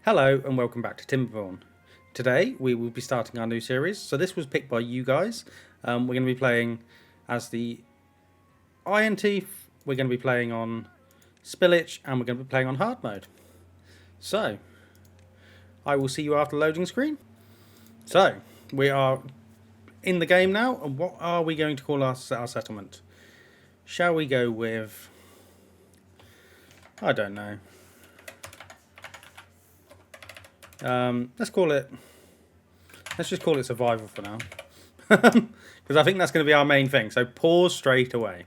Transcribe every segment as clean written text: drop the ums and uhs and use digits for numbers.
Hello and welcome back to Timberborn. Today we will be starting our new series. So this was picked by you guys. We're going to be playing as the Ironteeth. We're going to be playing on Spillage and we're going to be playing on hard mode. So I will see you after the loading screen. So we are in the game now, and what are we going to call our settlement? Shall we go with, I don't know. Let's just call it survival for now. Because I think that's going to be our main thing. So pause straight away.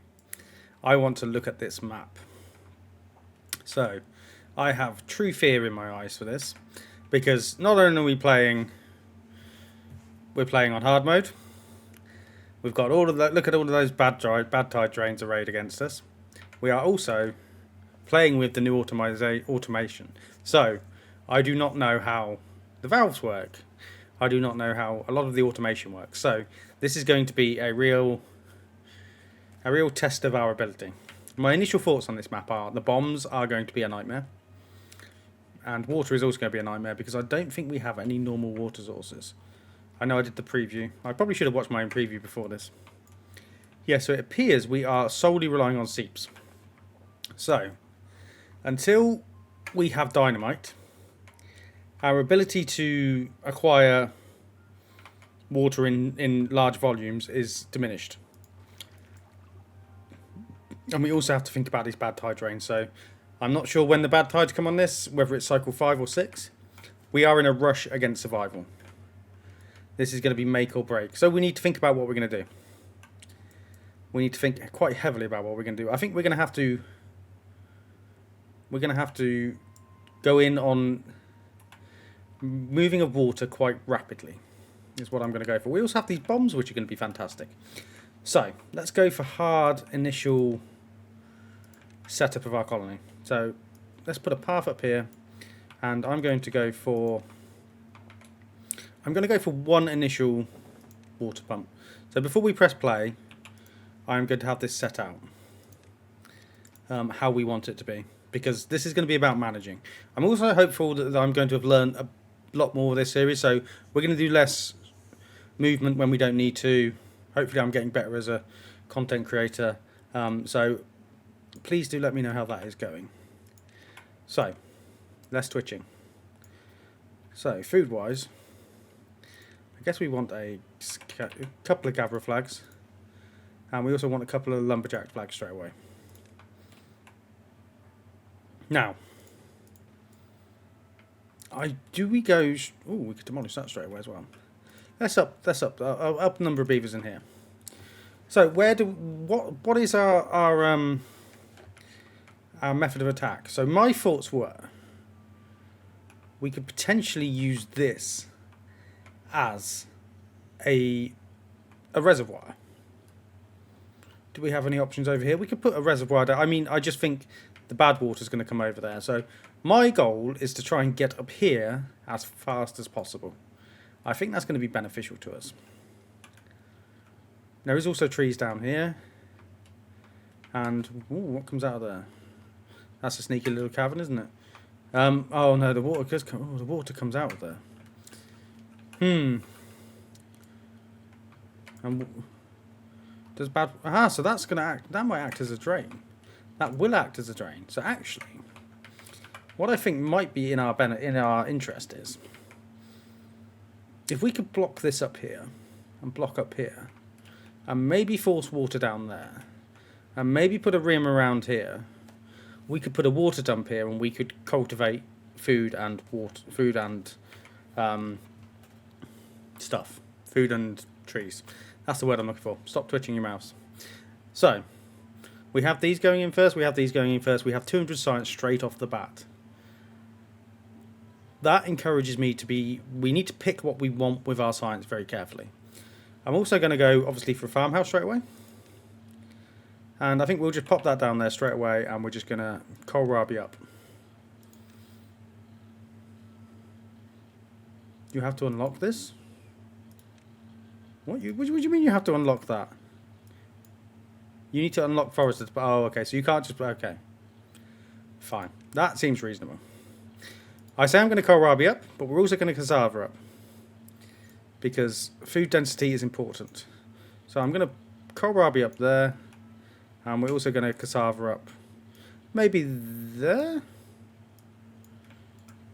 I want to look at this map. So I have true fear in my eyes for this. Because not only are we're playing on hard mode. We've got all of that. Look at all of those bad tide drains arrayed against us. We are also playing with the new automation. So I do not know how the valves work. I do not know how a lot of the automation works. So this is going to be a real test of our ability. My initial thoughts on this map are the bombs are going to be a nightmare. And water is also going to be a nightmare because I don't think we have any normal water sources. I know I did the preview. I probably should have watched my own preview before this. Yeah, so it appears we are solely relying on seeps. So, until we have dynamite, our ability to acquire water in large volumes is diminished. And we also have to think about these bad tide drains. So I'm not sure when the bad tides come on this, whether it's cycle 5 or 6. We are in a rush against survival. This is going to be make or break. So we need to think about what we're going to do. We need to think quite heavily about what we're going to do. I think we're going to have to go in on moving of water quite rapidly is what I'm going to go for. We also have these bombs which are going to be fantastic. So let's go for hard initial setup of our colony. So let's put a path up here, and I'm going to go for one initial water pump. So before we press play, I'm going to have this set out how we want it to be, because this is going to be about managing. I'm also hopeful that I'm going to have learned a lot more of this series, so we're going to do less movement when we don't need to. Hopefully I'm getting better as a content creator, so please do let me know how that is going. So less twitching. So food wise, I guess we want a couple of gatherer flags, and we also want a couple of lumberjack flags straight away. Now, we could demolish that straight away as well. Let's up the number of beavers in here. So what is our method of attack? So my thoughts were we could potentially use this as a reservoir. Do we have any options over here? We could put a reservoir down. I mean, I just think the bad water is going to come over there. So my goal is to try and get up here as fast as possible. I think that's going to be beneficial to us. There is also trees down here. And, what comes out of there? That's a sneaky little cavern, isn't it? Oh no, the water comes out of there. And does so that's going to act, that might act as a drain. That will act as a drain. So actually, what I think might be in our interest is if we could block this up here and block up here, and maybe force water down there, and maybe put a rim around here. We could put a water dump here, and we could cultivate food and stuff, food and trees. That's the word I'm looking for. Stop twitching your mouse. So we have these going in first. We have these going in first. We have 200 science straight off the bat. That encourages me to be. We need to pick what we want with our science very carefully. I'm also going to go obviously for a farmhouse straight away. And I think we'll just pop that down there straight away, and we're just going to kohlrabi up. You have to unlock this? What do you mean you have to unlock that? You need to unlock foresters. Oh, okay, so you can't just... Okay. Fine. That seems reasonable. I say I'm going to kohlrabi up, but we're also going to cassava up. Because food density is important. So I'm going to kohlrabi up there. And we're also going to cassava up. Maybe there?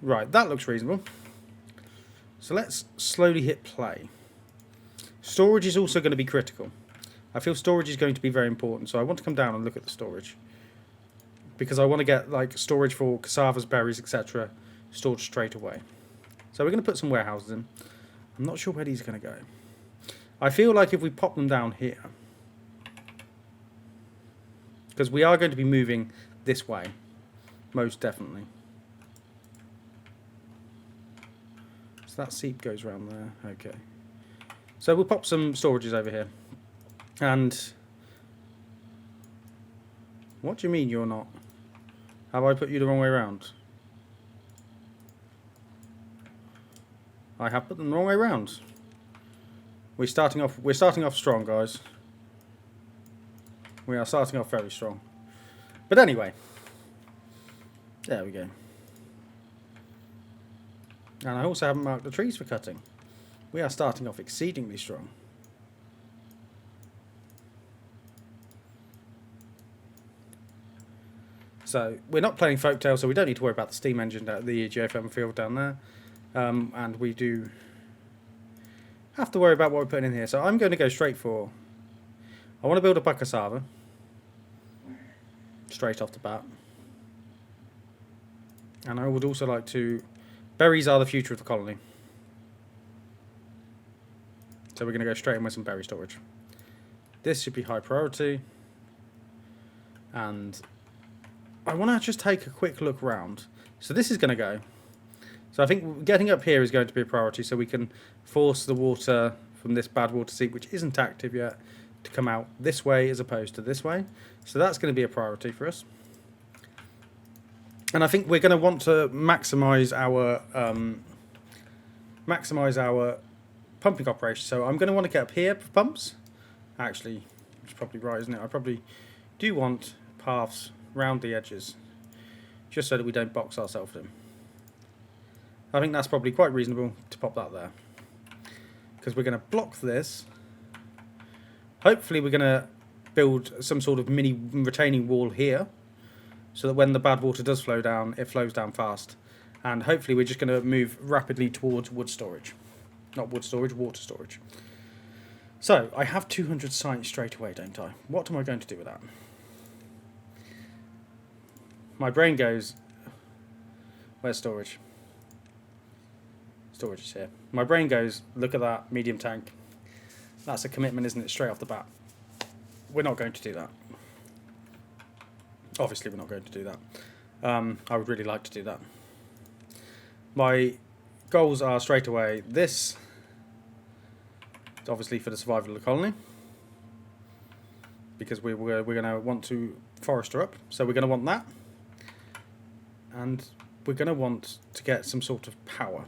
Right, that looks reasonable. So let's slowly hit play. Storage is also going to be critical. I feel storage is going to be very important. So I want to come down and look at the storage. Because I want to get like storage for cassavas, berries, etc. stored straight away. So we're going to put some warehouses in. I'm not sure where these are going to go. I feel like if we pop them down here, because we are going to be moving this way, most definitely. So that seep goes around there. Okay. So we'll pop some storages over here. And what do you mean you're not? Have I put you the wrong way around? I have put them the wrong way around. We're starting off strong, guys. We are starting off very strong. But anyway. There we go. And I also haven't marked the trees for cutting. We are starting off exceedingly strong. So we're not playing Folktale, so we don't need to worry about the steam engine at the geothermal field down there. And we do have to worry about what we're putting in here. So I'm going to go straight for... I want to build up a cassava. Straight off the bat. And I would also like to... Berries are the future of the colony. So we're going to go straight in with some berry storage. This should be high priority. And I want to just take a quick look round. So this is going to go. So I think getting up here is going to be a priority, so we can force the water from this badwater seep, which isn't active yet, to come out this way as opposed to this way. So that's going to be a priority for us. And I think we're going to want to maximise our pumping operation. So I'm going to want to get up here for pumps. Actually, it's probably right, isn't it? I probably do want paths round the edges, just so that we don't box ourselves in. I think that's probably quite reasonable to pop that there. Because we're going to block this. Hopefully we're going to build some sort of mini retaining wall here. So that when the bad water does flow down, it flows down fast. And hopefully we're just going to move rapidly towards wood storage. Not wood storage, water storage. So, I have 200 science straight away, don't I? What am I going to do with that? My brain goes... Where's storage? Storage is here. My brain goes, look at that, medium tank. That's a commitment, isn't it? Straight off the bat. We're not going to do that. Obviously, we're not going to do that. I would really like to do that. My goals are straight away this. It's obviously for the survival of the colony. Because we're going to want to forester up. So we're going to want that. And we're going to want to get some sort of power.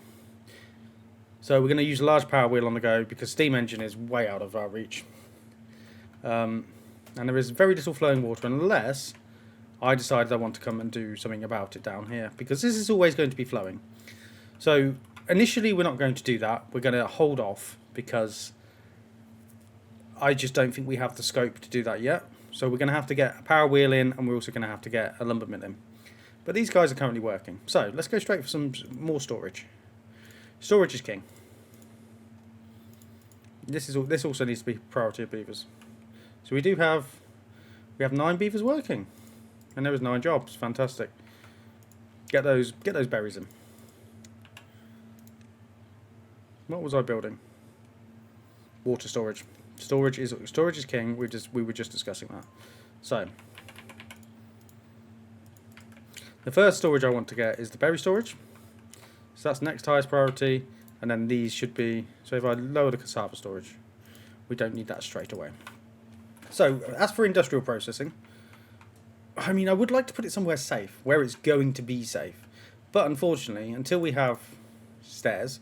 So we're going to use a large power wheel on the go because steam engine is way out of our reach. And there is very little flowing water unless I decided I want to come and do something about it down here. Because this is always going to be flowing. So initially we're not going to do that. We're going to hold off because I just don't think we have the scope to do that yet. So we're going to have to get a power wheel in and we're also going to have to get a lumber mill in. But these guys are currently working. So let's go straight for some more storage. Storage is king. This also needs to be priority of beavers. So we have 9 beavers working. And there was 9 jobs. Fantastic. Get those berries in. What was I building? Water storage. Storage is king. We were just discussing that. So the first storage I want to get is the berry storage. So that's next highest priority, and then these should be. So if I lower the cassava storage, we don't need that straight away. So as for industrial processing, I mean I would like to put it somewhere safe, where it's going to be safe. But unfortunately, until we have stairs,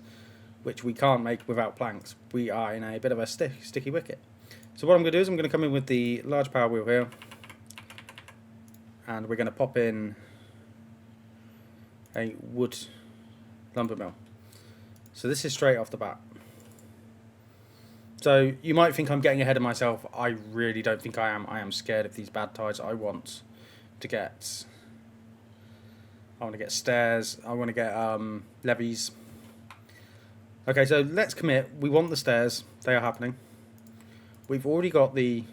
which we can't make without planks, we are in a bit of a sticky wicket. So what I'm going to do is I'm going to come in with the large power wheel here, and we're going to pop in a wood lumber mill. So this is straight off the bat. So you might think I'm getting ahead of myself. I really don't think I am. I am scared of these bad tides. I want to get stairs. I want to get levies. Okay, so let's commit. We want the stairs. They are happening. We've already got the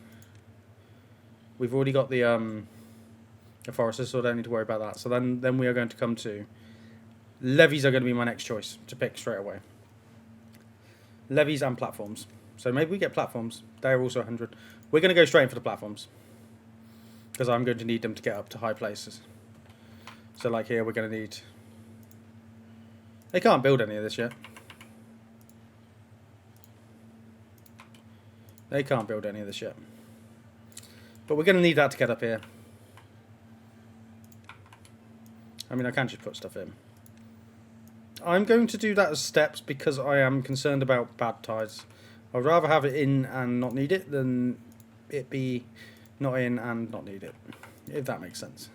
foresters, so I don't need to worry about that. So then we are going to come to levies. Are going to be my next choice to pick straight away. Levies and platforms. So maybe we get platforms. They're also 100. We're going to go straight in for the platforms because I'm going to need them to get up to high places. So like here, we're going to need. They can't build any of this yet. They can't build any of this yet. But we're going to need that to get up here. I mean, I can just put stuff in. I'm going to do that as steps because I am concerned about bad tides. I'd rather have it in and not need it than it be not in and not need it, if that makes sense.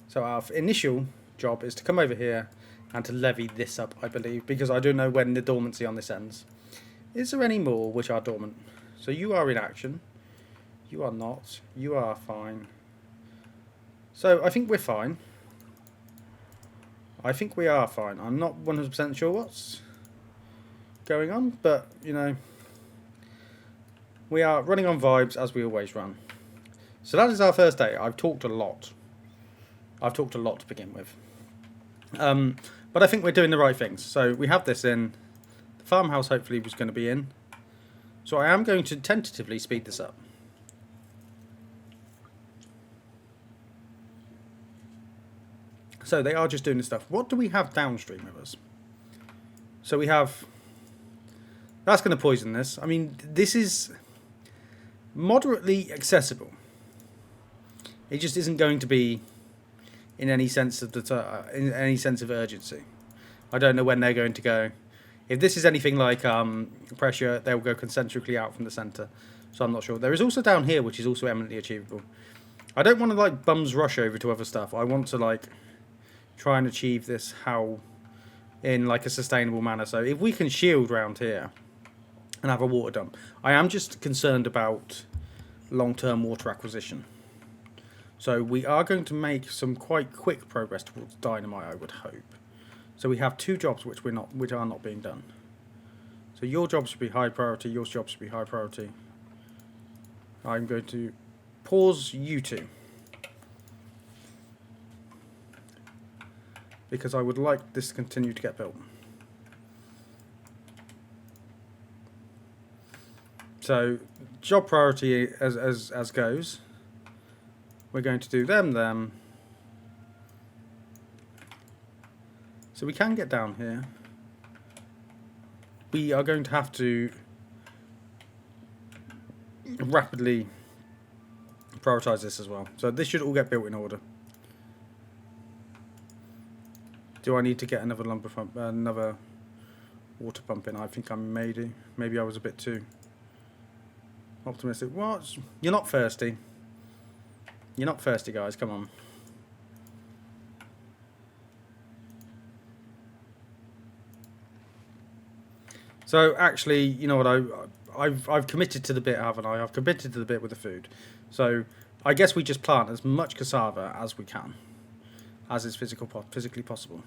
So our initial job is to come over here and to levy this up, I believe, because I don't know when the dormancy on this ends. Is there any more which are dormant? So you are in action. You are not. You are fine. So I think we're fine. I think we are fine. I'm not 100% sure what's going on, but, you know, we are running on vibes as we always run. So that is our first day. I've talked a lot. To begin with. But I think we're doing the right things. So we have this in. The farmhouse hopefully was going to be in. So I am going to tentatively speed this up. So they are just doing this stuff. What do we have downstream of us? So we have. That's going to poison this. I mean, this is moderately accessible. It just isn't going to be in any sense of urgency. I don't know when they're going to go. If this is anything like pressure, they'll go concentrically out from the centre. So I'm not sure. There is also down here, which is also eminently achievable. I don't want to like bums rush over to other stuff. I want to like try and achieve this in like a sustainable manner. So if we can shield round here and have a water dump, I am just concerned about long-term water acquisition. So we are going to make some quite quick progress towards dynamite, I would hope. So we have two jobs which are not being done. So your job should be high priority, your job should be high priority. I'm going to pause you two, because I would like this to continue to get built. So job priority as goes. We're going to do them. So we can get down here. We are going to have to rapidly prioritise this as well. So this should all get built in order. Do I need to get another lumber pump, another water pump in? I think I may do. Maybe I was a bit too optimistic. What? You're not thirsty. You're not thirsty, guys. Come on. So actually, you know what? I've committed to the bit, haven't I? I've committed to the bit with the food. So I guess we just plant as much cassava as we can, as is physically possible.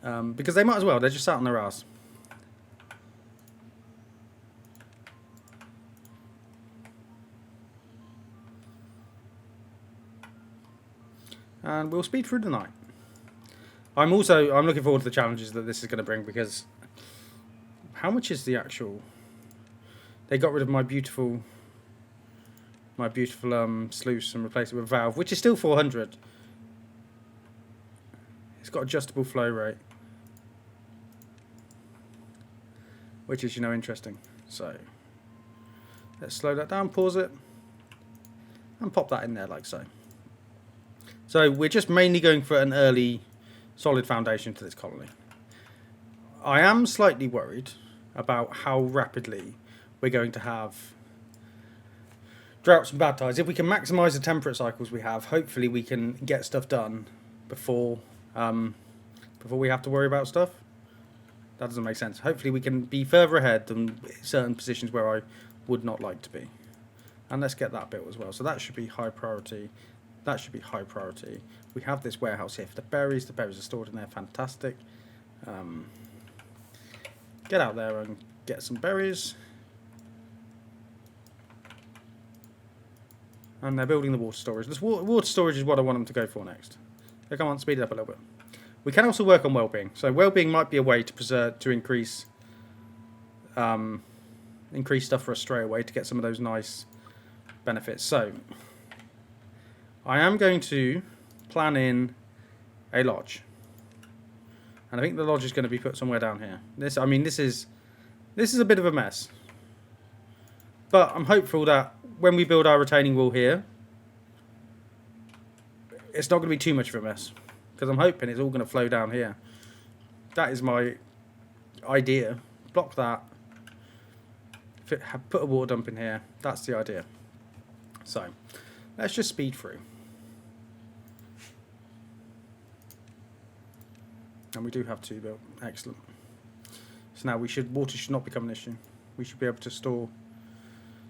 Because they might as well. They're just sat on their ass. And we'll speed through the night. I'm looking forward to the challenges that this is going to bring, because how much is the actual? They got rid of my beautiful sluice and replaced it with valve, which is still 400. It's got adjustable flow rate, which is, you know, interesting. So let's slow that down, pause it, and pop that in there like so. So we're just mainly going for an early solid foundation to this colony. I am slightly worried about how rapidly we're going to have droughts and bad tides. If we can maximise the temperate cycles we have, hopefully we can get stuff done before before we have to worry about stuff. That doesn't make sense. Hopefully we can be further ahead than certain positions where I would not like to be. And let's get that built as well. So that should be high priority. That should be high priority. We have this warehouse here for the berries. The berries are stored in there. Fantastic. Get out there and get some berries. And they're building the water storage. This water storage is what I want them to go for next. So come on, speed it up a little bit. We can also work on well-being. So well-being might be a way to increase stuff for us straight away to get some of those nice benefits. So I am going to plan in a lodge. And I think the lodge is going to be put somewhere down here. This is a bit of a mess. But I'm hopeful that when we build our retaining wall here, it's not going to be too much of a mess. Because I'm hoping it's all going to flow down here. That is my idea. Block that. Put a water dump in here. That's the idea. So, let's just speed through. And we do have 2 built. Excellent. So now water should not become an issue. We should be able to store.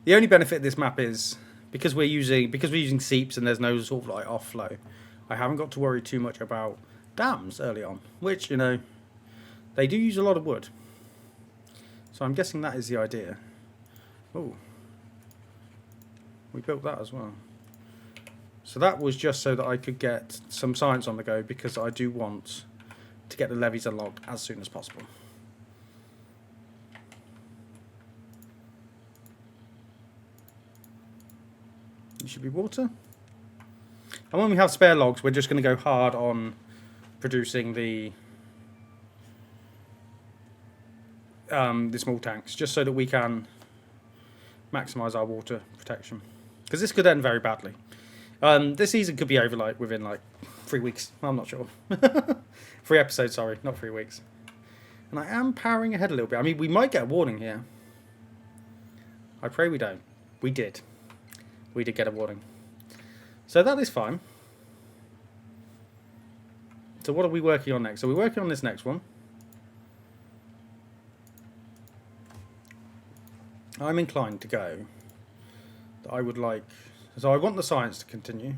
The only benefit of this map is because we're using seeps and there's no sort of like off flow. I haven't got to worry too much about dams early on, which, you know, they do use a lot of wood. So I'm guessing that is the idea. Oh, we built that as well. So that was just so that I could get some science on the go, because I do want to get the levies unlocked as soon as possible. It should be water. And when we have spare logs, we're just going to go hard on producing the small tanks, just so that we can maximise our water protection. Because this could end very badly. This season could be over within 3 weeks. I'm not sure. 3 episodes, sorry, not 3 weeks. And I am powering ahead a little bit. I mean, we might get a warning here. I pray we don't. We did. We did get a warning. So that is fine. So what are we working on next? So we're working on this next one. I'm inclined to go. I would like... So I want the science to continue.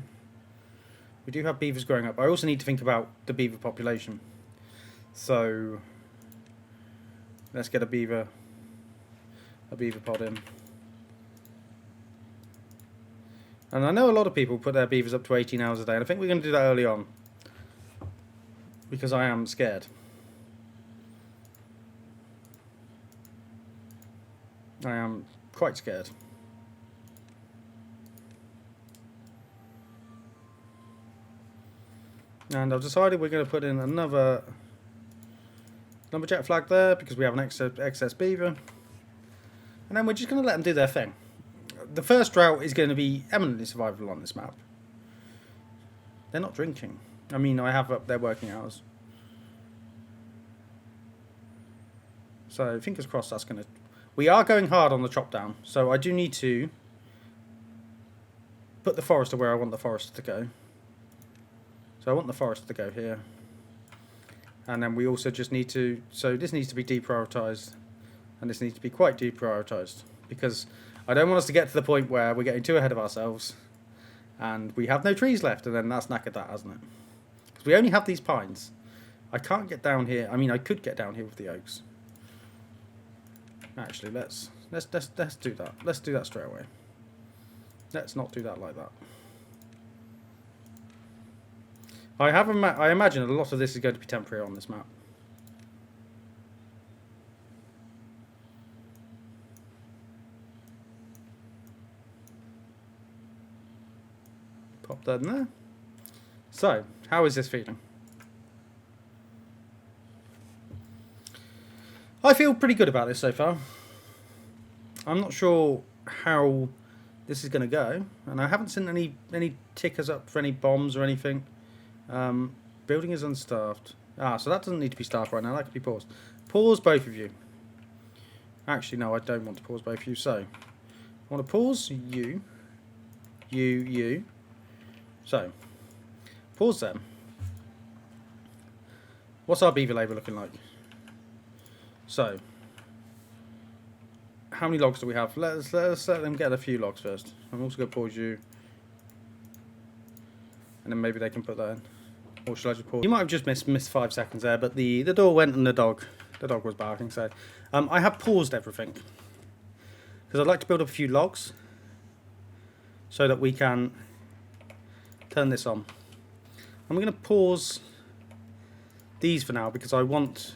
We do have beavers growing up. I also need to think about the beaver population. So let's get a beaver pod in. And I know a lot of people put their beavers up to 18 hours a day, and I think we're going to do that early on. Because I am scared. I am quite scared. And I've decided we're going to put in another lumberjack flag there, because we have an excess beaver. And then we're just going to let them do their thing. The first drought is going to be eminently survivable on this map. They're not drinking. I mean, I have up their working hours. So, fingers crossed that's going to... We are going hard on the chop down. So, I do need to put the forester where I want the forester to go. So, I want the forester to go here. And then we also just need to... So, this needs to be deprioritised. And this needs to be quite deprioritised. Because I don't want us to get to the point where we're getting too ahead of ourselves. And we have no trees left. And then that's knackered that, hasn't it? Because we only have these pines. I can't get down here. I mean, I could get down here with the oaks. Actually, let's do that. Let's do that straight away. Let's not do that like that. I imagine a lot of this is going to be temporary on this map. Pop that in there. So, how is this feeling? I feel pretty good about this so far. I'm not sure how this is going to go, and I haven't seen any tickers up for any bombs or anything. Building is unstaffed. So that doesn't need to be staffed right now. That could be paused. Pause both of you. Actually, no, I don't want to pause both of you. So, I want to pause you. So, pause them. What's our beaver labour looking like? So, how many logs do we have? Let's let them get a few logs first. I'm also going to pause you. And then maybe they can put that in. Or should I just pause? You might have just missed 5 seconds there, but the door went and the dog was barking. So I have paused everything. Because I'd like to build up a few logs. So that we can turn this on. I'm going to pause these for now because I want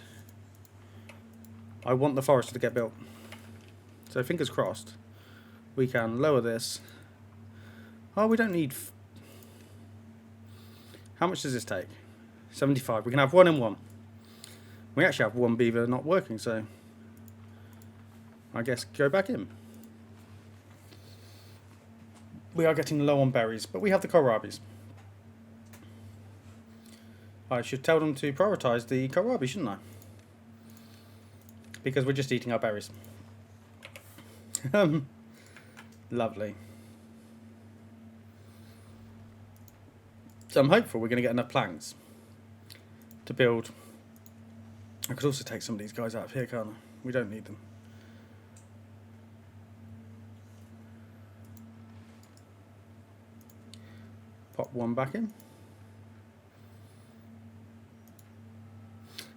the forest to get built. So fingers crossed, we can lower this. Oh, we don't need... How much does this take? 75. We can have 1 and 1. We actually have 1 beaver not working, so I guess go back in. We are getting low on berries, but we have the kohlrabies. I should tell them to prioritise the kohlrabi, shouldn't I? Because we're just eating our berries. Lovely. So I'm hopeful we're going to get enough planks to build. I could also take some of these guys out of here, can't I? We don't need them. Pop 1 back in.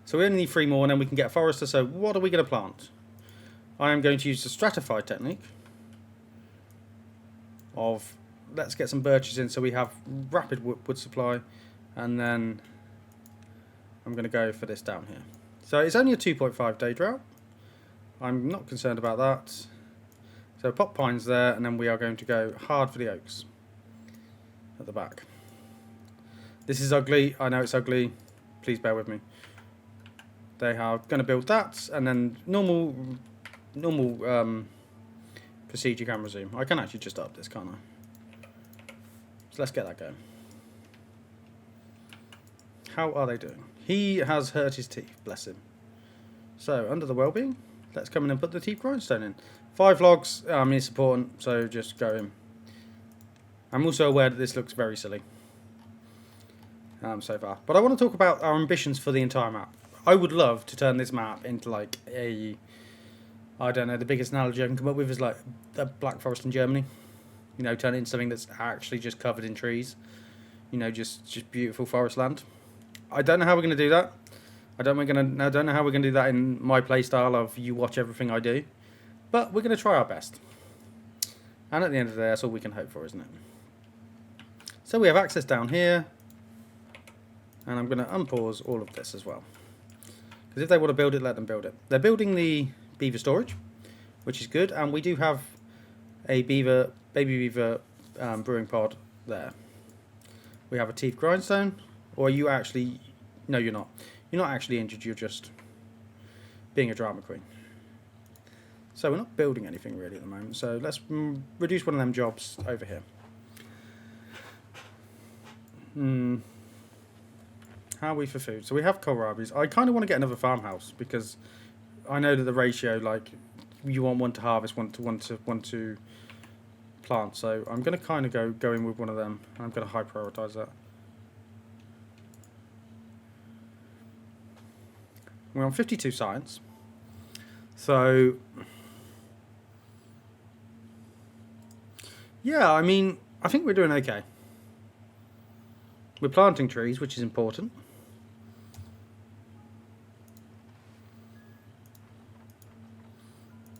So we only need 3 more and then we can get a forester. So what are we going to plant? I am going to use the stratified technique of let's get some birches in so we have rapid wood supply, and then I'm going to go for this down here. So it's only a 2.5 day drought. I'm not concerned about that. So pop pines there, and then we are going to go hard for the oaks at the back. This is ugly. I know it's ugly. Please bear with me. They are going to build that, and then normal procedure can resume. I can actually just up this, can't I? So let's get that going. How are they doing? He has hurt his teeth, bless him. So under the well-being, let's come in and put the teeth grindstone in. 5 logs. I mean, it's important, so just go in. I'm also aware that this looks very silly so far, but I want to talk about our ambitions for the entire map. I would love to turn this map into like a, I don't know, the biggest analogy I can come up with is like the Black Forest in Germany. You know, turn it into something that's actually just covered in trees. You know, just beautiful forest land. I don't know how we're going to do that. I don't know how we're going to do that in my play style of you watch everything I do. But we're going to try our best. And at the end of the day, that's all we can hope for, isn't it? So we have access down here. And I'm going to unpause all of this as well. Because if they want to build it, let them build it. They're building the beaver storage, which is good. And we do have a baby beaver brewing pod there. We have a teeth grindstone. Or are you actually... No, you're not. You're not actually injured. You're just being a drama queen. So we're not building anything really at the moment. So let's reduce one of them jobs over here. How are we for food? So we have kohlrabis. I kind of want to get another farmhouse because I know that the ratio, like, you want one to harvest, one to plant. So I'm going to kind of go in with one of them. I'm going to high prioritize that. We're on 52 science. So yeah, I mean, I think we're doing okay. We're planting trees, which is important.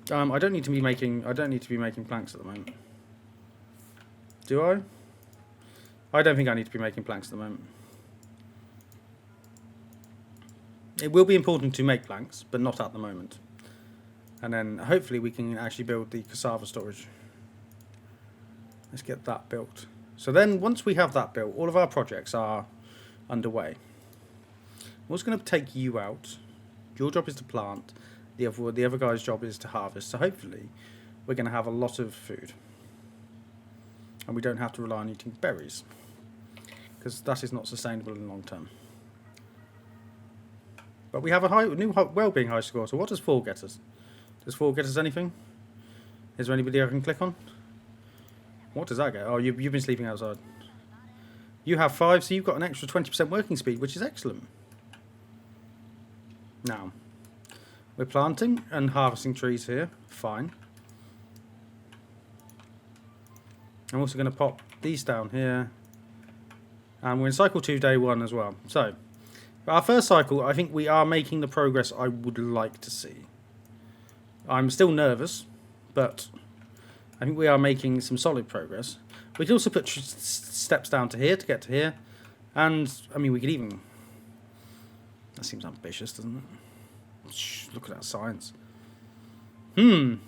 I don't need to be making planks at the moment. Do I? I don't think I need to be making planks at the moment. It will be important to make planks, but not at the moment. And then hopefully we can actually build the cassava storage. Let's get that built. So then once we have that built, all of our projects are underway. I'm also going to take you out. Your job is to plant. The other guy's job is to harvest. So hopefully we're going to have a lot of food. And we don't have to rely on eating berries. Because that is not sustainable in the long term. But we have a new well-being high score. So what does 4 get us? Does 4 get us anything? Is there anybody I can click on? What does that get? Oh, you've been sleeping outside. You have 5, so you've got an extra 20% working speed, which is excellent. Now, we're planting and harvesting trees here. Fine. I'm also going to pop these down here. And we're in cycle 2, day 1 as well. So, our first cycle, I think we are making the progress I would like to see. I'm still nervous, but I think we are making some solid progress. We can also put steps down to here to get to here. And, I mean, we could even... That seems ambitious, doesn't it? Shh, look at that science. Depends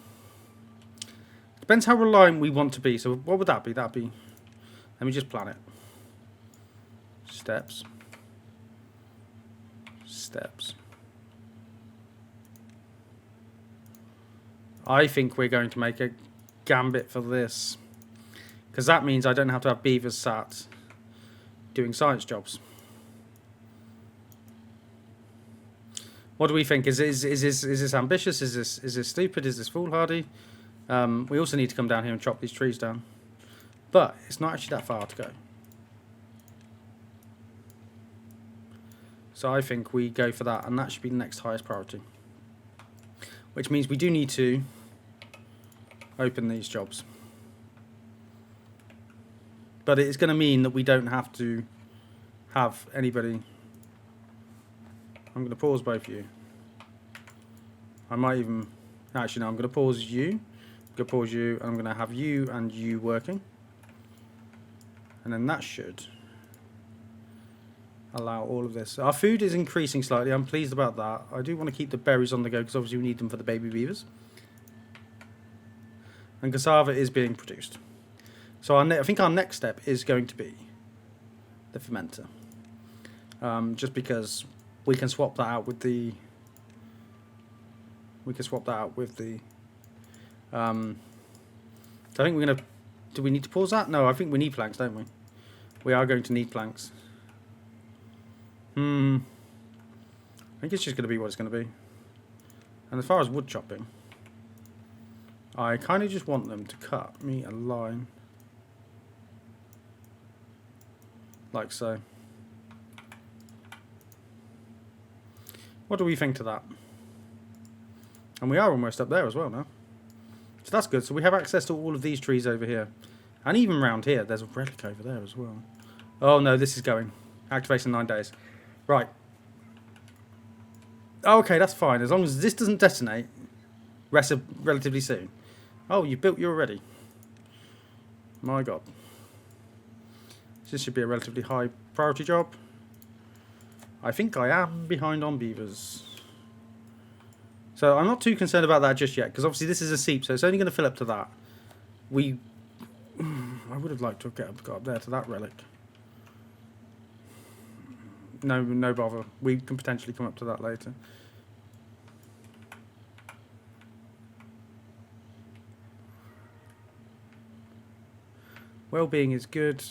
how reliant we want to be. So what would that be? That'd be... Let me just plan it. Steps. Steps. I think we're going to make a gambit for this. Because that means I don't have to have beavers sat doing science jobs. What do we think? Is this ambitious? Is this stupid? Is this foolhardy? We also need to come down here and chop these trees down. But it's not actually that far to go. So I think we go for that, and that should be the next highest priority. Which means we do need to open these jobs. But it's going to mean that we don't have to have anybody... I'm going to pause both of you. I might even... Actually, no, I'm going to pause you. I'm going to pause you, and I'm going to have you and you working. And then that should allow all of this. Our food is increasing slightly. I'm pleased about that. I do want to keep the berries on the go, because obviously we need them for the baby beavers. And cassava is being produced. So I think our next step is going to be the fermenter. Just because... we can swap that out with the... So I think we're going to... Do we need to pause that? No, I think we need planks, don't we? We are going to need planks. I think it's just going to be what it's going to be. And as far as wood chopping, I kind of just want them to cut me a line. Like so. What do we think to that? And we are almost up there as well now. So that's good. So we have access to all of these trees over here. And even around here, there's a relic over there as well. Oh no, this is going. Activation 9 days. Right. Okay, that's fine. As long as this doesn't detonate relatively soon. Oh, you built you already. My god. This should be a relatively high priority job. I think I am behind on beavers. So I'm not too concerned about that just yet, because obviously this is a seep, so it's only going to fill up to that. I would have liked to have got up there to that relic. No bother. We can potentially come up to that later. Well-being is good.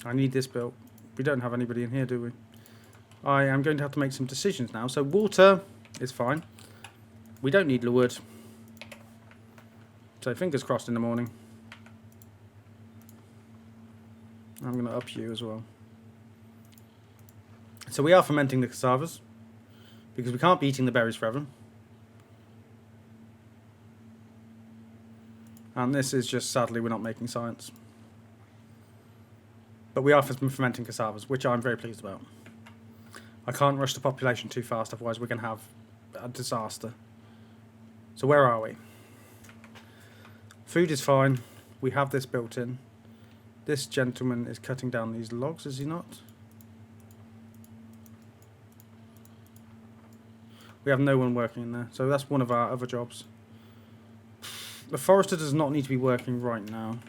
I need this built. We don't have anybody in here, do we? I am going to have to make some decisions now. So water is fine. We don't need the wood. So fingers crossed in the morning. I'm going to up you as well. So we are fermenting the cassavas, because we can't be eating the berries forever. And this is just, sadly, we're not making science. But we are fermenting cassavas, which I'm very pleased about. I can't rush the population too fast, otherwise we're going to have a disaster. So where are we? Food is fine. We have this built in. This gentleman is cutting down these logs, is he not? We have no one working in there, so that's one of our other jobs. The forester does not need to be working right now.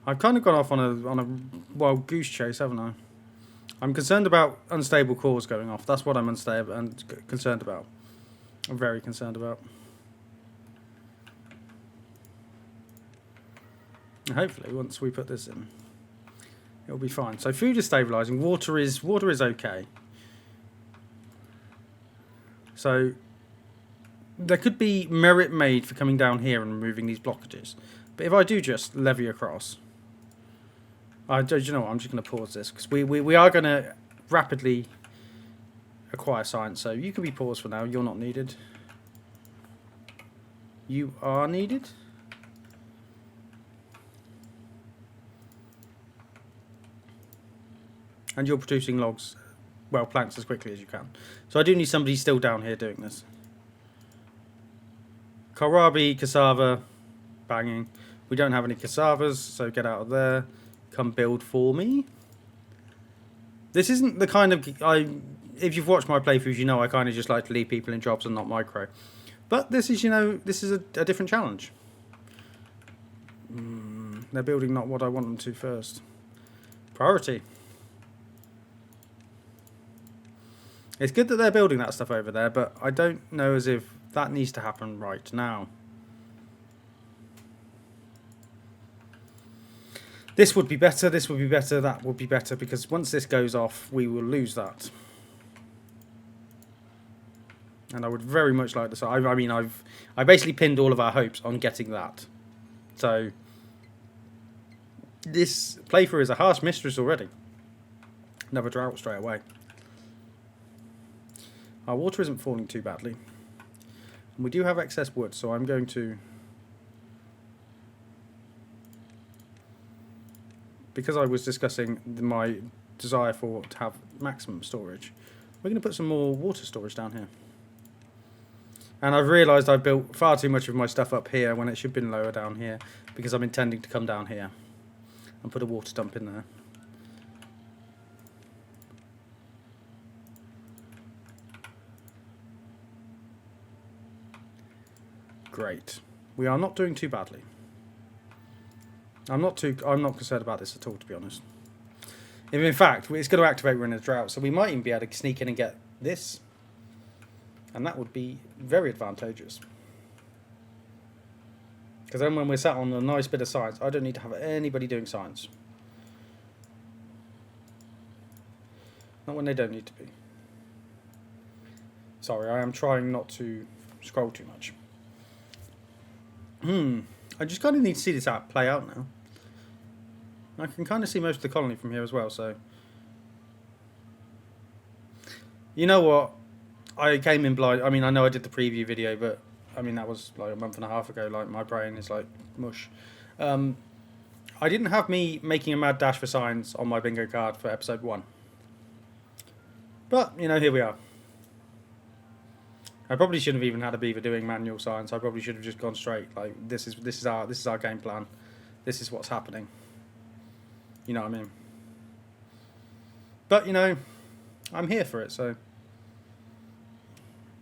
I've kind of gone off on a wild goose chase, haven't I? I'm concerned about unstable cores going off. That's what I'm unstable and concerned about. I'm very concerned about. And hopefully, once we put this in, it'll be fine. So food is stabilising. Water is okay. So there could be merit made for coming down here and removing these blockages. But if I do just levy across, do you know what? I'm just going to pause this because we are going to rapidly acquire science. So you can be paused for now. You're not needed. You are needed. And you're producing logs, well, planks as quickly as you can. So I do need somebody still down here doing this. Kohlrabi, cassava, banging. We don't have any cassavas, so get out of there. Come build for me. This isn't the kind of... if you've watched my playthroughs, you know I kind of just like to leave people in jobs and not micro. But this is, you know, this is a different challenge. They're building not what I want them to first. Priority. It's good that they're building that stuff over there, but I don't know as if that needs to happen right now. This would be better, this would be better, that would be better, because once this goes off, we will lose that. And I would very much like this. I mean, I basically pinned all of our hopes on getting that. So, this playthrough is a harsh mistress already. Another drought straight away. Our water isn't falling too badly. And we do have excess wood, so I'm going to... Because I was discussing my desire to have maximum storage, we're going to put some more water storage down here. And I've realised I've built far too much of my stuff up here when it should have been lower down here, because I'm intending to come down here and put a water dump in there. Great. We are not doing too badly. I'm not concerned about this at all, to be honest. If in fact, it's going to activate, we're in a drought, so we might even be able to sneak in and get this. And that would be very advantageous. Because then when we're sat on a nice bit of science, I don't need to have anybody doing science. Not when they don't need to be. Sorry, I am trying not to scroll too much. I just kind of need to see this play out now. I can kind of see most of the colony from here as well, so... You know what? I came in blind. I mean, I know I did the preview video, but... I mean, that was like a month and a half ago. Like, my brain is like mush. I didn't have me making a mad dash for science on my bingo card for episode 1. But, you know, here we are. I probably shouldn't have even had a beaver doing manual science. I probably should have just gone straight. Like, this is our game plan. This is what's happening. You know what I mean? But, you know, I'm here for it, so...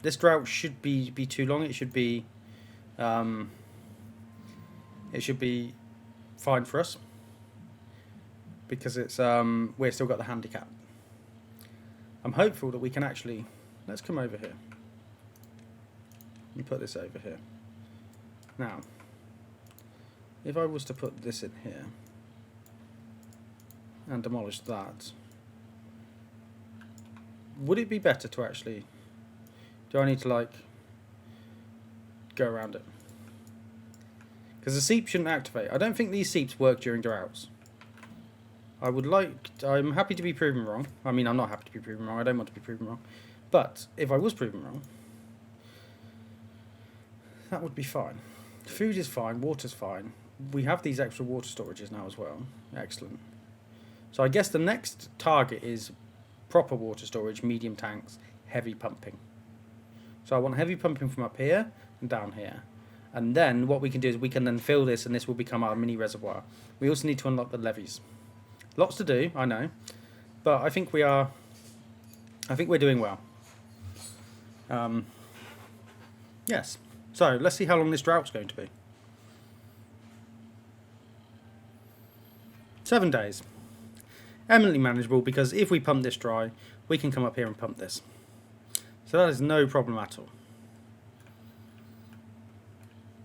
This drought should be too long. It should be... it should be fine for us. Because it's... we've still got the handicap. I'm hopeful that we can actually... Let's come over here. And put this over here. Now, if I was to put this in here and demolish that, would it be better to actually... Do I need to, like, go around it? Because the seep shouldn't activate. I don't think these seeps work during droughts. I'm happy to be proven wrong. I mean, I'm not happy to be proven wrong. I don't want to be proven wrong. But if I was proven wrong, that would be fine. Food is fine. Water's fine. We have these extra water storages now as well. Excellent. So I guess the next target is proper water storage, medium tanks, heavy pumping. So I want heavy pumping from up here and down here. And then what we can do is we can then fill this, and this will become our mini reservoir. We also need to unlock the levies. Lots to do, I know. But I think we're doing well. Yes. So, let's see how long this drought's going to be. 7 days. Eminently manageable, because if we pump this dry, we can come up here and pump this. So that is no problem at all.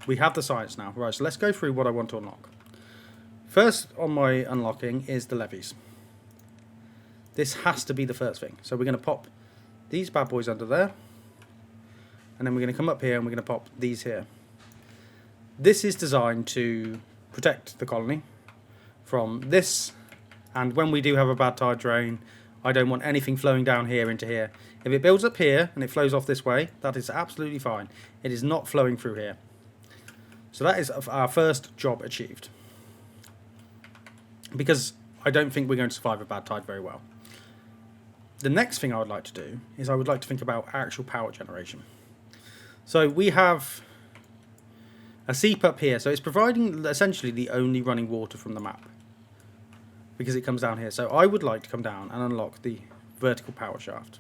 We have the science now. Right, so let's go through what I want to unlock. First on my unlocking is the levies. This has to be the first thing. So we're going to pop these bad boys under there. and then we're going to come up here and we're going to pop these here. This is designed to protect the colony from this, and when we do have a bad tide drain, I don't want anything flowing down here into here. If it builds up here and it flows off this way, that is absolutely fine. It is not flowing through here. So that is our first job achieved. Because I don't think we're going to survive a bad tide very well. The next thing I would like to do is I would like to think about actual power generation. So we have a seep up here. So it's providing essentially the only running water from the map, because it comes down here. So I would like to come down and unlock the vertical power shaft.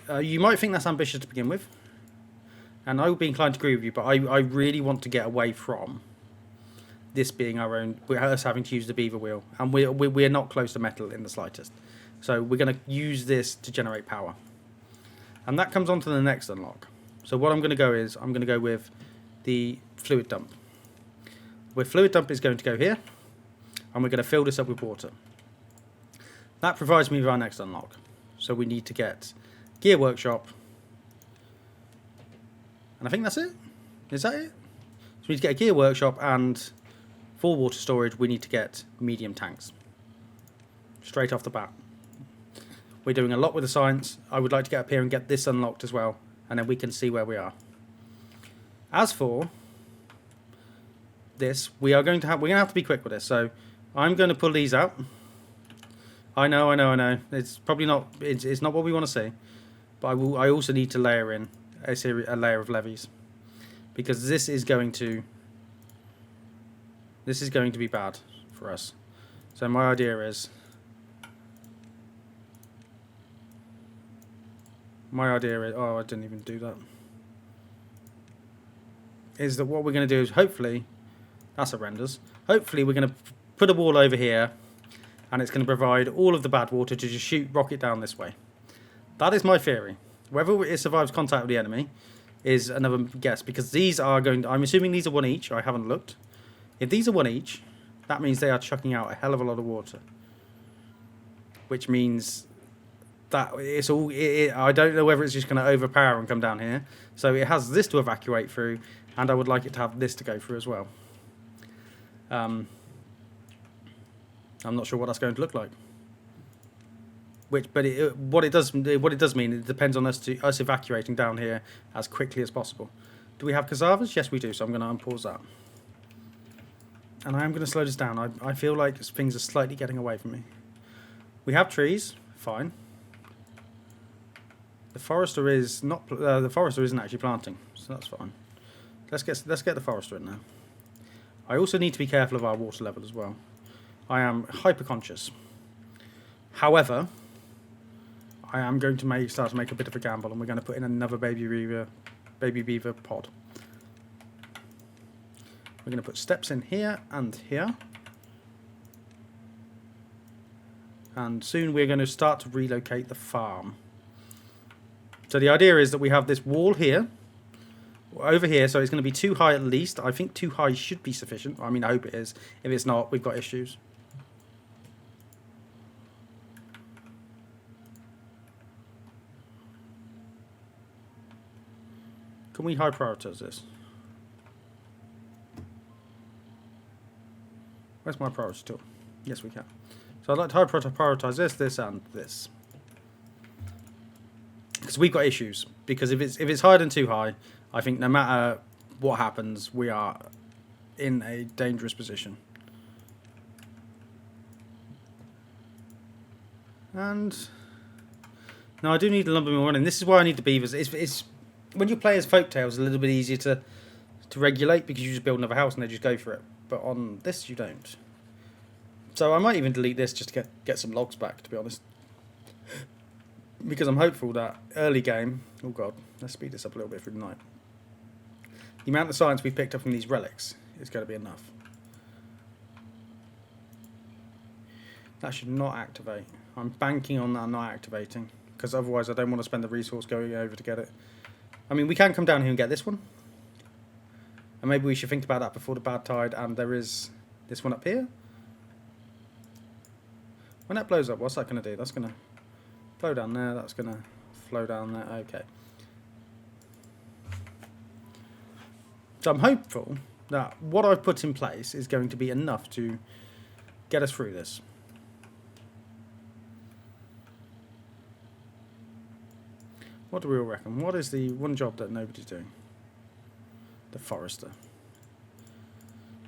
You might think that's ambitious to begin with, and I would be inclined to agree with you, but I really want to get away from this being our own, us having to use the beaver wheel, and we're not close to metal in the slightest. So we're going to use this to generate power, and that comes on to the next unlock. So what I'm going to go is I'm going to go with the fluid dump. Where fluid dump is going to go here, and we're going to fill this up with water. That provides me with our next unlock. So we need to get gear workshop, and I think that's it. Is that it? So we need to get a gear workshop, and for water storage we need to get medium tanks. Straight off the bat. We're doing a lot with the science. I would like to get up here and get this unlocked as well, and then we can see where we are. As for this, we're going to have to be quick with this. So I'm going to pull these out. I know. It's probably not. It's not what we want to see, but I also need to layer in a layer of levies, because this is going to be bad for us. So my idea is. Oh, I didn't even do that. Is that what we're going to do is hopefully, that's horrendous. Hopefully we're going to put a wall over here, and it's going to provide all of the bad water to just shoot rocket down this way. That is my theory. Whether it survives contact with the enemy is another guess, because these are going to, I'm assuming these are one each. I haven't looked. If these are one each, that means they are chucking out a hell of a lot of water, which means that it's all. I don't know whether it's just going to overpower and come down here. So it has this to evacuate through, and I would like it to have this to go through as well. I'm not sure what that's going to look like. What it does mean, it depends on us evacuating down here as quickly as possible. Do we have cassavas? Yes, we do. So I'm going to unpause that, and I am going to slow this down. I feel like things are slightly getting away from me. We have trees, fine. The forester is not. The forester isn't actually planting, so that's fine. Let's get the forester in now. I also need to be careful of our water level as well. I am hyper conscious. However, I am going to start to make a bit of a gamble, and we're going to put in another baby beaver pod. We're going to put steps in here and here, and soon we're going to start to relocate the farm. So the idea is that we have this wall here, over here, so it's going to be too high at least. I think too high should be sufficient. I mean, I hope it is. If it's not, we've got issues. Can we high prioritize this? Where's my priority tool? Yes, we can. So I'd like to high prioritize this, and this. Because we've got issues. Because if it's higher than too high, I think no matter what happens, we are in a dangerous position. And now I do need a lumber mill running. This is why I need the beavers. It's when you play as Folktales, it's a little bit easier to regulate, because you just build another house and they just go for it. But on this, you don't. So I might even delete this just to get some logs back, to be honest. Because I'm hopeful that early game... Oh god, let's speed this up a little bit through the night. The amount of science we picked up from these relics is going to be enough. That should not activate. I'm banking on that not activating, because otherwise I don't want to spend the resource going over to get it. I mean, we can come down here and get this one. And maybe we should think about that before the bad tide, and there is this one up here. When that blows up, what's that going to do? That's going to flow down there, that's going to flow down there, okay. So I'm hopeful that what I've put in place is going to be enough to get us through this. What do we all reckon? What is the one job that nobody's doing? The forester.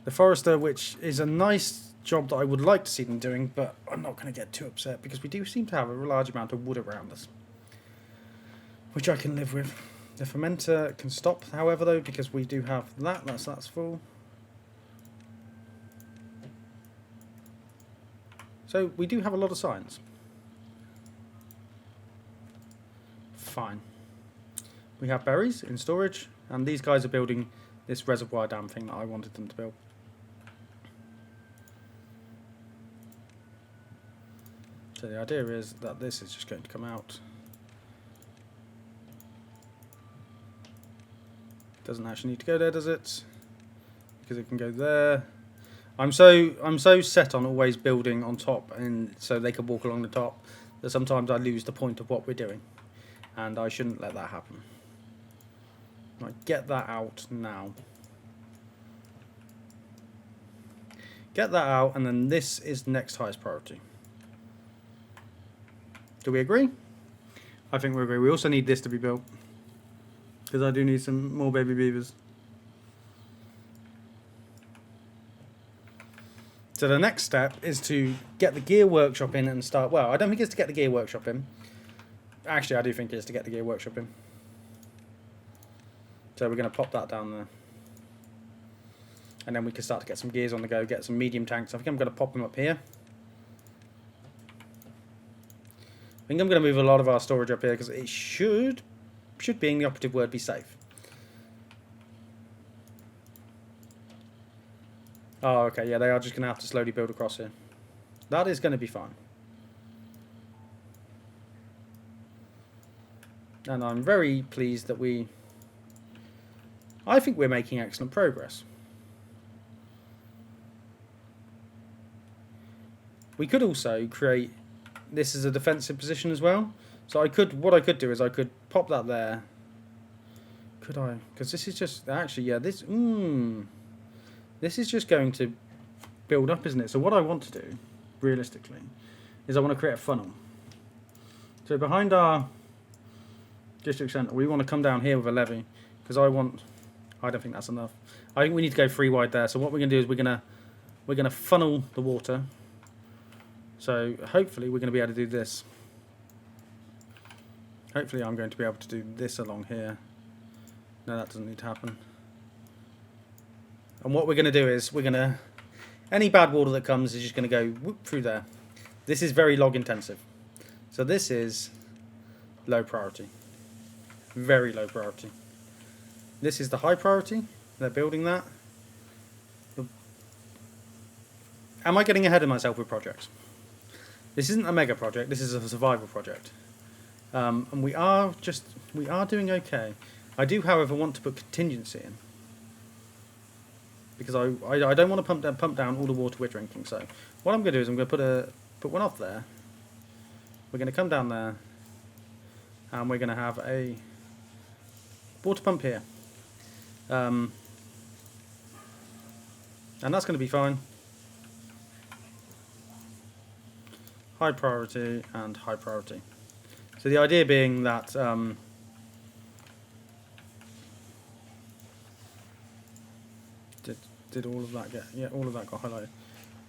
The forester, which is a nice job that I would like to see them doing, but I'm not going to get too upset because we do seem to have a large amount of wood around us, which I can live with. The fermenter can stop, however, though, because we do have that. That's full. So we do have a lot of science. Fine. We have berries in storage, and these guys are building this reservoir dam thing that I wanted them to build. So the idea is that this is just going to come out. Doesn't actually need to go there, does it? Because it can go there. I'm so set on always building on top, and so they can walk along the top, that sometimes I lose the point of what we're doing, and I shouldn't let that happen. Right, get that out now. Get that out, and then this is next highest priority. Do we agree? I think we agree. We also need this to be built, because I do need some more baby beavers. So the next step is to get the gear workshop in and start... Well, I don't think it's to get the gear workshop in. Actually, I do think it's to get the gear workshop in. So we're going to pop that down there. And then we can start to get some gears on the go, get some medium tanks. I think I'm going to pop them up here. I think I'm going to move a lot of our storage up here because it should, being the operative word, be safe. Oh, okay, yeah, they are just going to have to slowly build across here. That is going to be fine. And I'm very pleased that I think we're making excellent progress. We could also create this as a defensive position as well. So what I could do is I could pop that there. Could I? Because this is just, actually, yeah, this is just going to build up, isn't it? So what I want to do, realistically, is I want to create a funnel. So behind our district centre, we want to come down here with a levee, because I don't think that's enough. I think we need to go 3 wide there. So what we're going to do is we're gonna funnel the water. So hopefully we're going to be able to do this. Hopefully I'm going to be able to do this along here. No, that doesn't need to happen. And what we're going to do is any bad water that comes is just going to go whoop through there. This is very log intensive. So this is low priority. Very low priority. This is the high priority. They're building that. Am I getting ahead of myself with projects? This isn't a mega project. This is a survival project. And we are doing okay. I do, however, want to put contingency in. Because I don't want to pump down all the water we're drinking. So what I'm going to do is I'm going to put one off there. We're going to come down there, and we're going to have a water pump here. And that's going to be fine. High priority and high priority. So the idea being that did all of that get? Yeah, all of that got highlighted.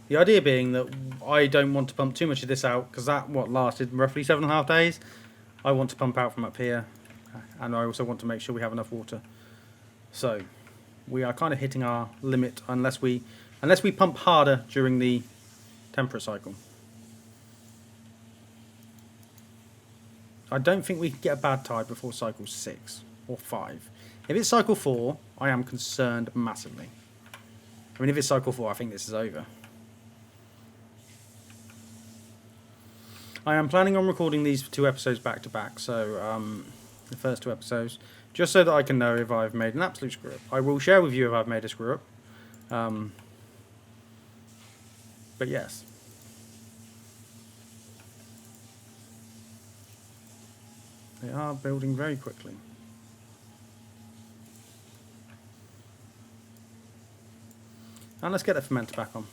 The idea being that I don't want to pump too much of this out, because that lasted roughly 7.5 days. I want to pump out from up here, and I also want to make sure we have enough water. So we are kind of hitting our limit unless we pump harder during the temperate cycle. I don't think we can get a bad tide before cycle 6 or 5. If it's cycle 4, I am concerned massively. I mean, if it's cycle 4, I think this is over. I am planning on recording these 2 episodes back to back, so the first 2 episodes, just so that I can know if I've made an absolute screw up. I will share with you if I've made a screw up. But yes. They are building very quickly. And let's get the fermenter back on.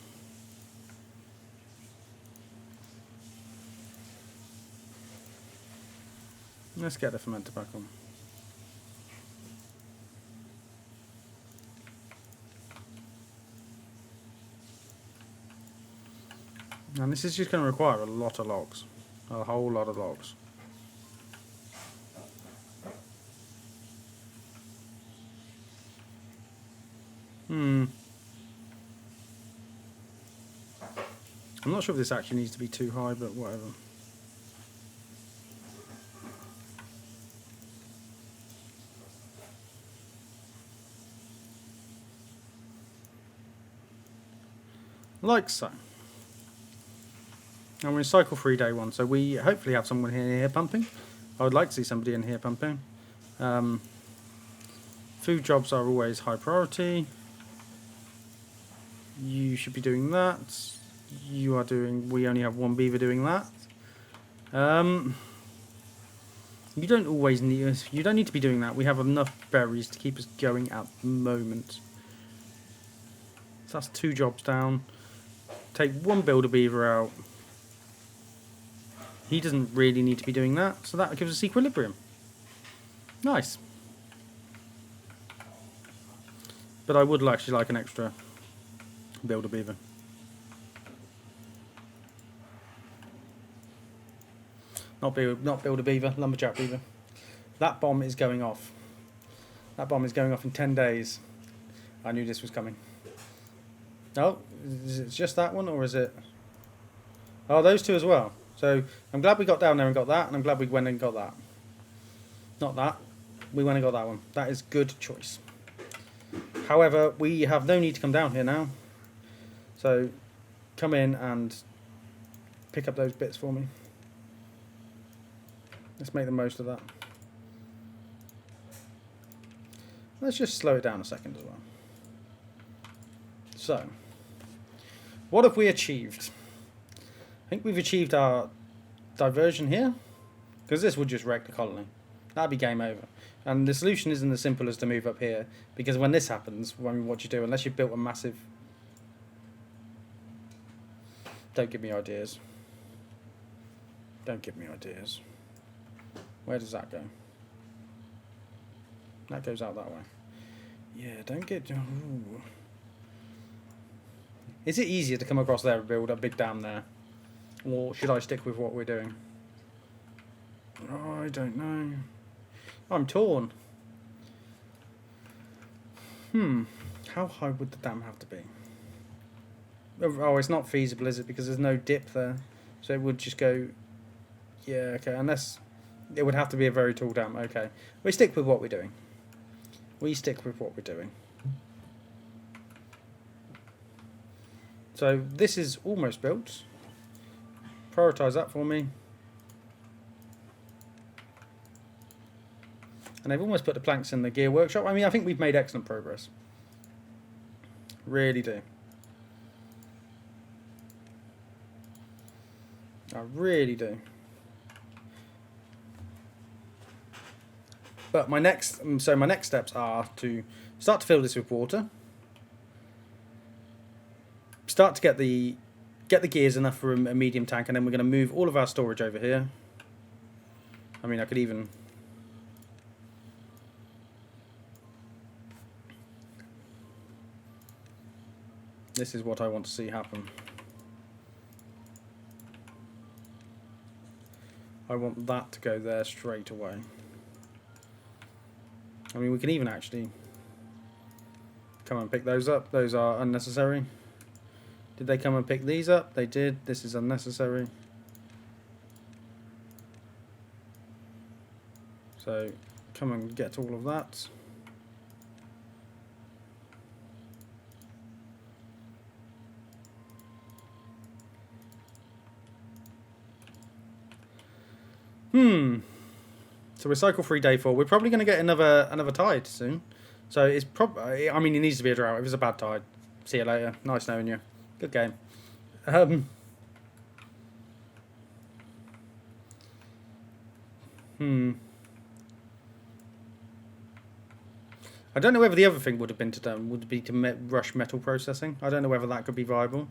Let's get the fermenter back on. And this is just going to require a lot of logs. A whole lot of logs. I'm not sure if this actually needs to be too high, but whatever. Like so. And we're in cycle 3 day 1, so we hopefully have someone here pumping. I would like to see somebody in here pumping. Food jobs are always high priority. You should be doing that. You are doing. We only have one beaver doing that. You don't always need. You don't need to be doing that. We have enough berries to keep us going at the moment. So that's 2 jobs down. Take 1 builder beaver out. He doesn't really need to be doing that, so that gives us equilibrium. Nice. But I would actually like an extra builder beaver. Not builder beaver, lumberjack beaver. That bomb is going off. That bomb is going off in 10 days. I knew this was coming. Oh, is it just that one, or is it... Oh, those 2 as well. So, I'm glad we got down there and got that, and I'm glad we went and got that. Not that. We went and got that one. That is good choice. However, we have no need to come down here now. So, come in and pick up those bits for me. Let's make the most of that. Let's just slow it down a second as well. So, what have we achieved? I think we've achieved our diversion here, because this would just wreck the colony. That'd be game over. And the solution isn't as simple as to move up here, because when this happens, what you do, unless you've built a massive... Don't give me ideas. Don't give me ideas. Where does that go? That goes out that way. Yeah, don't get... Ooh. Is it easier to come across there and build a big dam there? Or should I stick with what we're doing? Oh, I don't know. I'm torn. How high would the dam have to be? Oh, it's not feasible, is it? Because there's no dip there. So it would just go... Yeah, okay. Unless... It would have to be a very tall dam. Okay. We stick with what we're doing. We stick with what we're doing. So this is almost built. Prioritise that for me. And they've almost put the planks in the gear workshop. I mean, I think we've made excellent progress. Really do. I really do. But my next steps are to start to fill this with water. Start to get the gears enough for a medium tank, and then we're going to move all of our storage over here. I mean, I could even... This is what I want to see happen. I want that to go there straight away. I mean, we can even actually come and pick those up. Those are unnecessary. Did they come and pick these up? They did. This is unnecessary. So, come and get all of that. So we're cycle 3 day 4. We're probably going to get another tide soon. So it's probably... I mean, it needs to be a drought. If it's a bad tide, see you later. Nice knowing you. Good game. I don't know whether the other thing would have been would be to rush metal processing. I don't know whether that could be viable.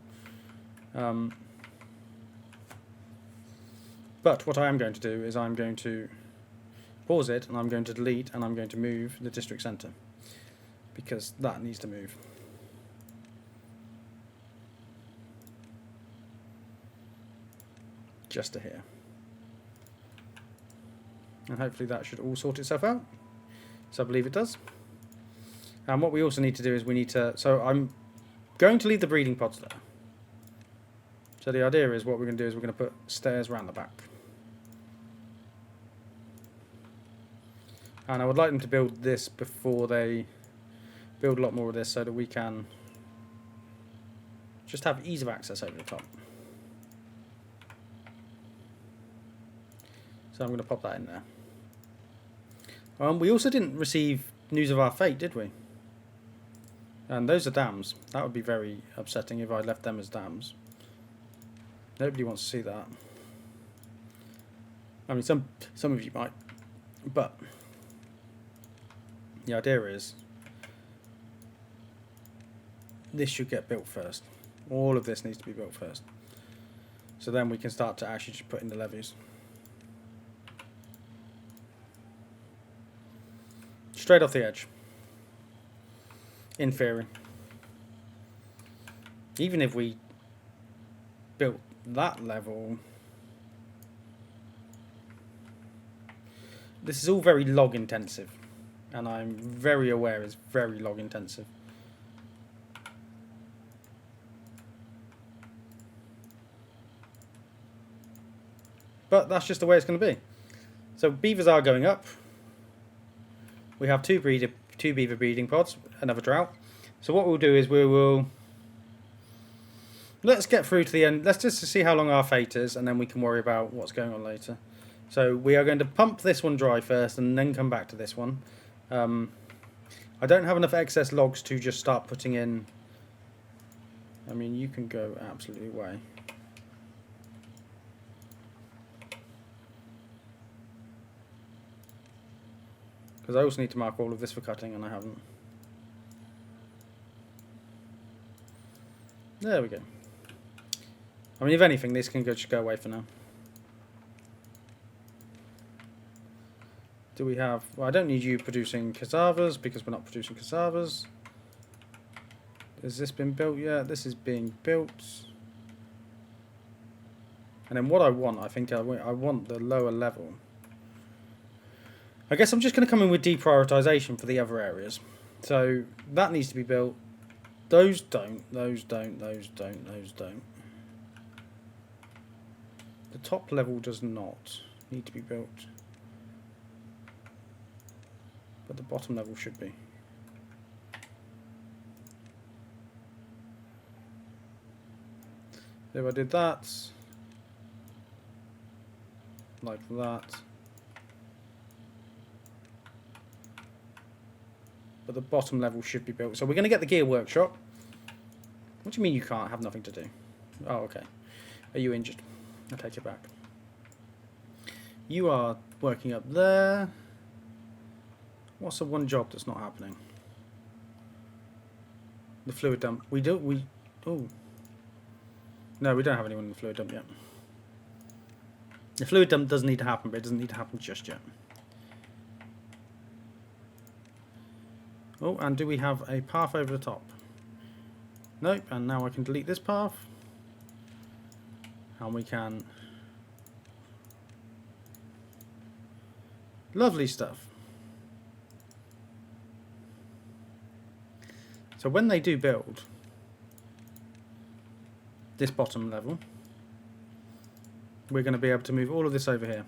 But what I am going to do is I'm going to pause it, and I'm going to delete, and I'm going to move the district centre, because that needs to move. Just to here. And hopefully that should all sort itself out. So I believe it does. And what we also need to do is we need to... So I'm going to leave the breeding pods there. So the idea is what we're going to do is we're going to put stairs around the back. And I would like them to build this before they build a lot more of this, so that we can just have ease of access over the top. So I'm going to pop that in there. We also didn't receive news of our fate, did we? And those are dams. That would be very upsetting if I left them as dams. Nobody wants to see that. I mean, some of you might, but the idea is this should get built first. All of this needs to be built first. So then we can start to actually just put in the levees. Straight off the edge. In theory. Even if we built that level, this is all very log intensive, and I'm very aware it's very log intensive. But that's just the way it's going to be. So beavers are going up. We have two beaver breeding pods, another drought. So what we'll do is let's get through to the end. Let's just see how long our fate is, and then we can worry about what's going on later. So we are going to pump this one dry first, and then come back to this one. I don't have enough excess logs to just start putting in. I mean, you can go absolutely away. Because I also need to mark all of this for cutting, and I haven't. There we go. I mean, if anything, this can just go away for now. Do we have... Well, I don't need you producing cassavas, because we're not producing cassavas. Has this been built yet? This is being built. And then what I want, I think I want the lower level. I guess I'm just going to come in with deprioritization for the other areas. So that needs to be built. Those don't, those don't, those don't, those don't. The top level does not need to be built. But the bottom level should be. If I did that, like that. But the bottom level should be built. So we're going to get the gear workshop. What do you mean you can't have nothing to do? Oh, okay. Are you injured? I'll take it back. You are working up there. What's the one job that's not happening? The fluid dump. Oh. No, we don't have anyone in the fluid dump yet. The fluid dump does need to happen, but it doesn't need to happen just yet. Oh, and do we have a path over the top? Nope, and now I can delete this path. And we can... Lovely stuff. So when they do build this bottom level, we're going to be able to move all of this over here.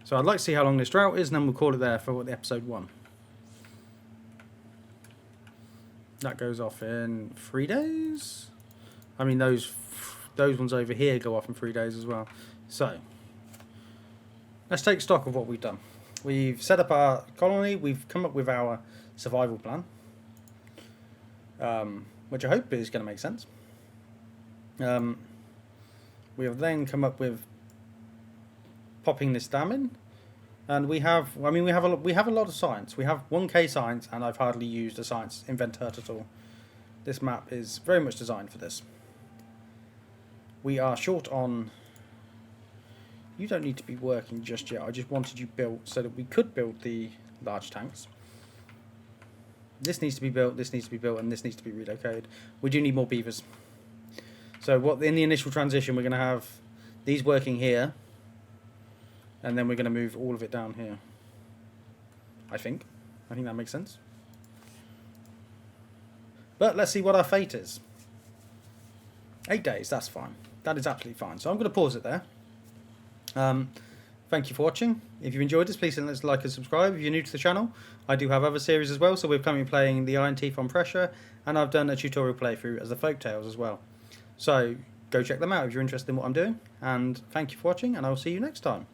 So I'd like to see how long this drought is, and then we'll call it there for the episode 1. That goes off in 3 days. I mean, those ones over here go off in 3 days as well. So let's take stock of what we've done. We've set up our colony. We've come up with our survival plan, which I hope is going to make sense. We have then come up with popping this dam in. And we have, I mean, we have a lot of science. We have 1k science, and I've hardly used a science inventor at all. This map is very much designed for this. We are short on... You don't need to be working just yet. I just wanted you built so that we could build the large tanks. This needs to be built, this needs to be built, and this needs to be relocated. We do need more beavers. So what in the initial transition, we're going to have these working here. And then we're going to move all of it down here. I think that makes sense. But let's see what our fate is. 8 days, that's fine. That is absolutely fine. So I'm going to pause it there. Thank you for watching. If you enjoyed this, please let's like and subscribe. If you're new to the channel, I do have other series as well. So we're currently playing the Ironteeth on pressure, and I've done a tutorial playthrough as the folktales as well. So go check them out if you're interested in what I'm doing. And thank you for watching, and I'll see you next time.